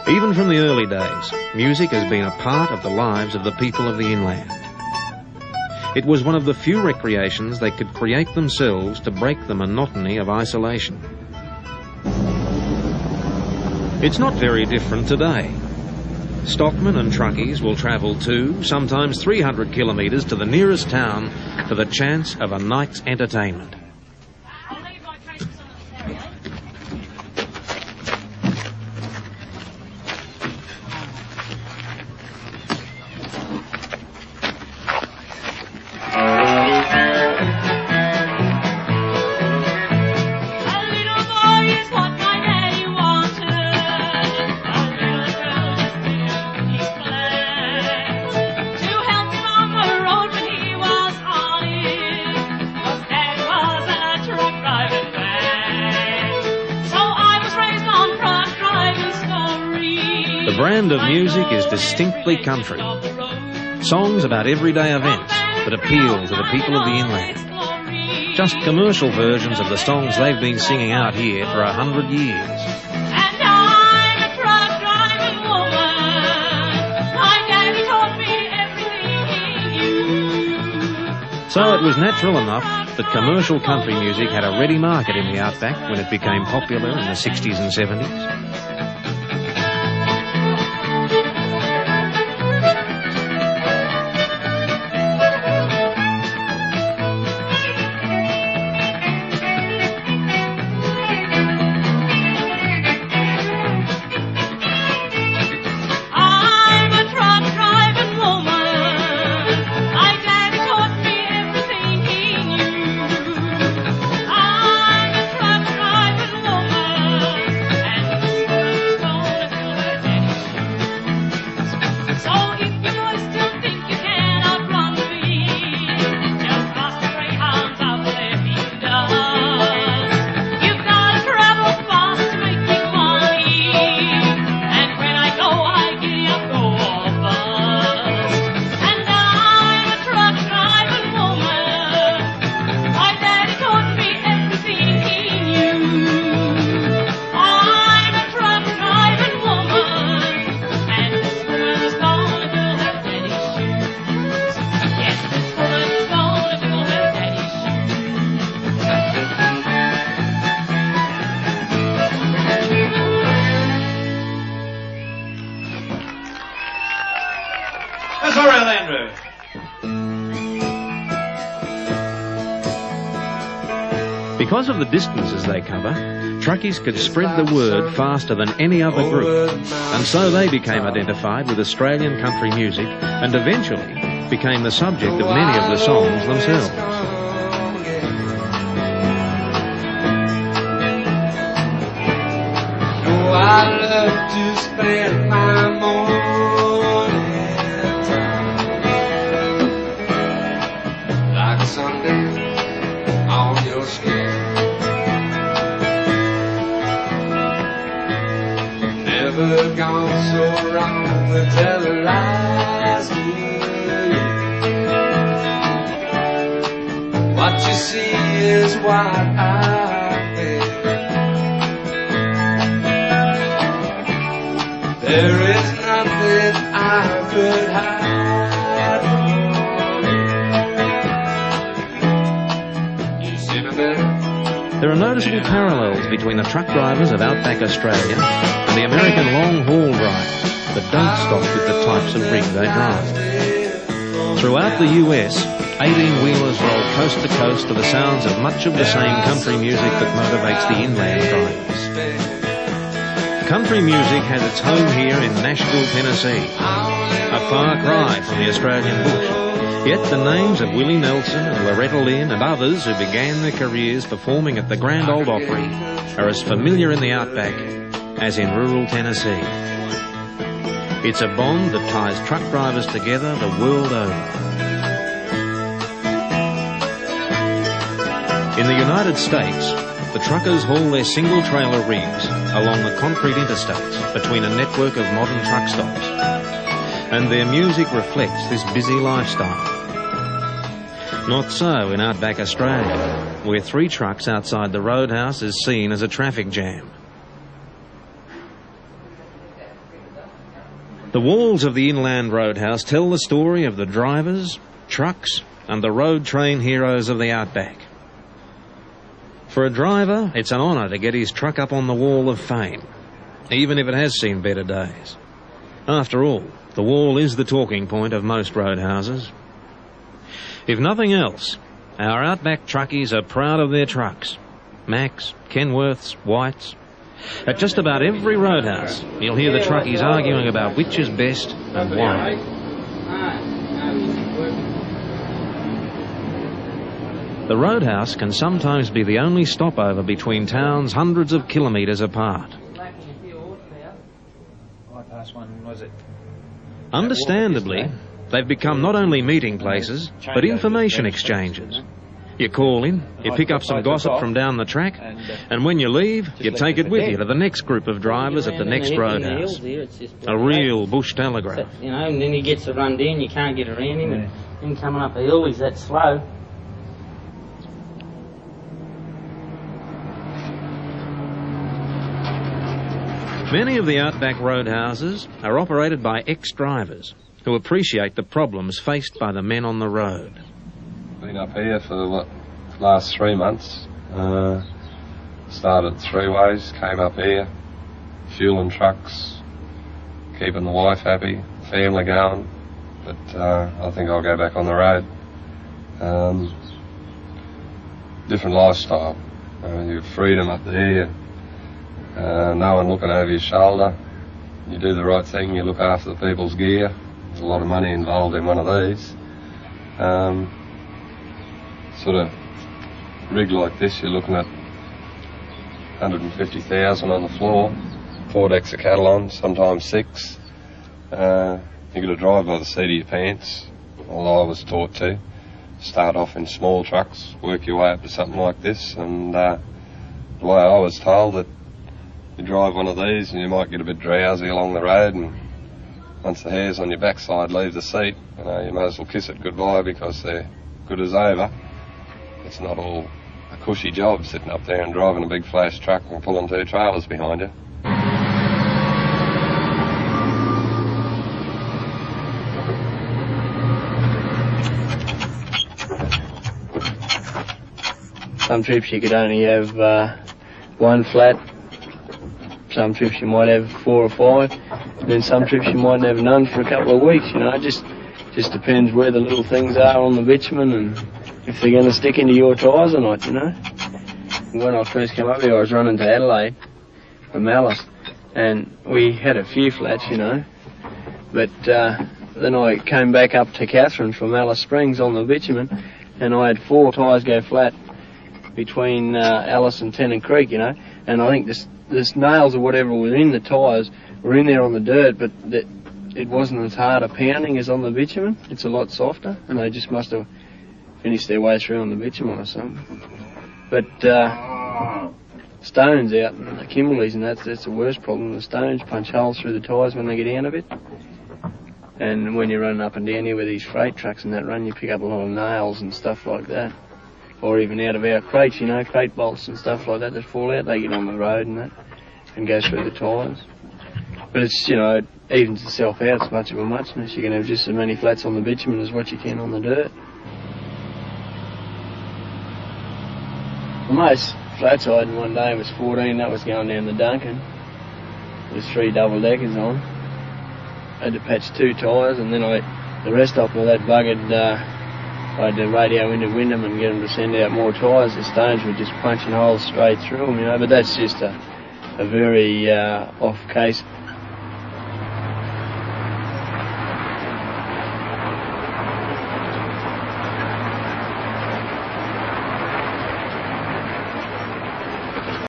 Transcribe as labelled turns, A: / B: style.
A: Even from the early days, music has been a part of the lives of the people of the inland. It was one of the few recreations they could create themselves to break the monotony of isolation. It's not very different today. Stockmen and truckies will travel 2, sometimes 300 kilometres to the nearest town for the chance of a night's entertainment. The brand of music is distinctly country. Songs about everyday events that appeal to the people of the inland. Just commercial versions of the songs they've been singing out here for 100 years. So it was natural enough that commercial country music had a ready market in the Outback when it became popular in the 60s and 70s. Because of the distances they cover, truckies could spread the word faster than any other group, and so they became identified with Australian country music and eventually became the subject of many of the songs themselves.
B: Oh, I love to spend my morning like Sunday on your skin. Never gone so wrong with telling lies to you. What you see is what I think. There is nothing I could hide from you. You see me there?
A: There are noticeable parallels between the truck drivers of Outback Australia and the American long-haul drivers that don't stop with the types of rig they drive. Throughout the US, 18-wheelers roll coast to coast to the sounds of much of the same country music that motivates the inland drivers. Country music has its home here in Nashville, Tennessee, a far cry from the Australian bush. Yet the names of Willie Nelson and Loretta Lynn and others who began their careers performing at the Grand Ole Opry are as familiar in the Outback as in rural Tennessee. It's a bond that ties truck drivers together the world over. In the United States, the truckers haul their single-trailer rigs along the concrete interstates between a network of modern truck stops, and their music reflects this busy lifestyle. Not so in Outback Australia, where 3 trucks outside the roadhouse is seen as a traffic jam. The walls of the inland roadhouse tell the story of the drivers, trucks, and the road train heroes of the Outback. For a driver, it's an honour to get his truck up on the wall of fame, even if it has seen better days. After all, the wall is the talking point of most roadhouses. If nothing else, our Outback truckies are proud of their trucks. Macks, Kenworths, Whites. At just about every roadhouse, you'll hear the truckies arguing about which is best and why. The roadhouse can sometimes be the only stopover between towns hundreds of kilometres apart. Understandably, they've become not only meeting places, but information exchanges. You call in, you pick up some gossip from down the track, and when you leave, you take it with you to the next group of drivers at the next roadhouse. A real bush telegraph.
C: You know, and then he gets to run down, you can't get around him, and then coming up a hill, he's that slow.
A: Many of the Outback roadhouses are operated by ex-drivers who appreciate the problems faced by the men on the road.
D: Been up here for the last 3 months. Started 3 ways, came up here, fueling trucks, keeping the wife happy, family going. But I think I'll go back on the road. Different lifestyle. You have freedom up there. No one looking over your shoulder. You do the right thing, you look after the people's gear. There's a lot of money involved in one of these. Sort of rig like this, you're looking at 150,000 on the floor, 4 decks of cattle on, sometimes 6. You got to drive by the seat of your pants. Well, I was taught to start off in small trucks, work your way up to something like this, and the way I was told that you drive one of these and you might get a bit drowsy along the road, and once the hairs on your backside leave the seat, you know, you may as well kiss it goodbye because they're good as over. It's not all a cushy job sitting up there and driving a big flash truck and pulling 2 trailers behind you.
C: Some trips you could only have 1 flat. Some trips you might have 4 or 5, and then some trips you might have none for a couple of weeks, you know. It just depends where the little things are on the bitumen and if they're going to stick into your tyres or not, you know. When I first came up here, I was running to Adelaide from Alice, and we had a few flats, you know. But then I came back up to Catherine from Alice Springs on the bitumen, and I had 4 tyres go flat between Alice and Tennant Creek, you know. And I think this nails or whatever was in the tyres were in there on the dirt, but it wasn't as hard a pounding as on the bitumen. It's a lot softer, and they just must have finished their way through on the bitumen or something. But stones out and the Kimberleys, and that's the worst problem. The stones punch holes through the tyres when they get down a bit. And when you're running up and down here with these freight trucks and that run, you pick up a lot of nails and stuff like that. Or even out of our crates, you know, crate bolts and stuff like that fall out. They get on the road and that and go through the tyres. But it's, you know, it evens itself out. It's much of a muchness. You can have just as many flats on the bitumen as what you can on the dirt. The most flats I had in one day was 14. That was going down the Duncan. There was 3 double-deckers on. I had to patch 2 tyres, and then the rest of them, that buggered. I had to radio into Wyndham and get them to send out more tyres. The stones were just punching holes straight through them, you know. But that's just a very off case.